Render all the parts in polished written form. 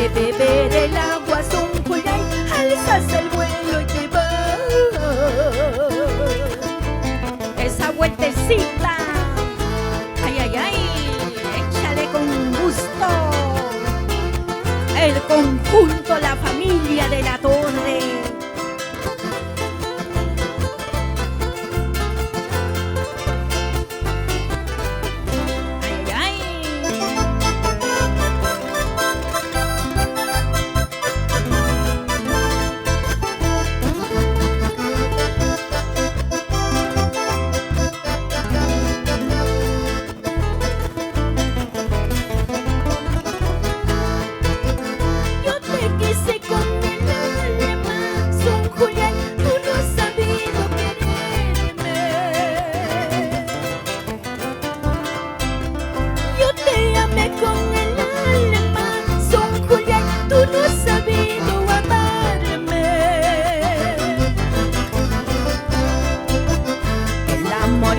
de beber el agua, son Julián, alzas el vuelo y te vas. Esa vueltecita, ay, ay, ay, échale con gusto. El conjunto, la familia de la Torre.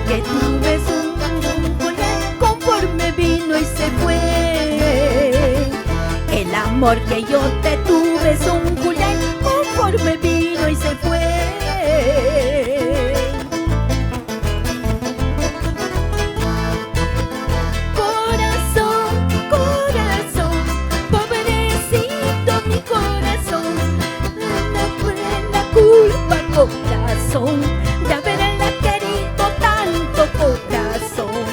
Que tuve es un Julián, conforme vino y se fue. El amor que yo te tuve es un Julián, conforme vino y se fue. Corazón, corazón, pobrecito mi corazón, no fue la culpa, corazón, de haberla querido tanto, corazón.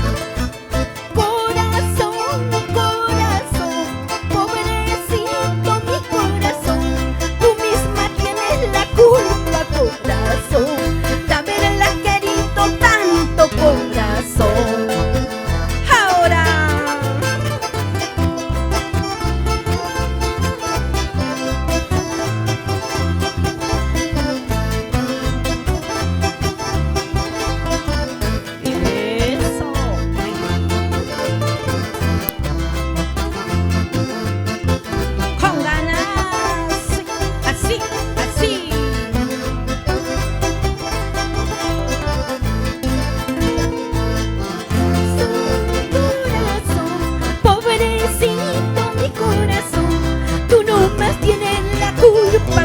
Corazón, corazón, pobrecito mi corazón, tú misma tienes la culpa, corazón, de haberla querido tanto, corazón. Ahora tienes la culpa,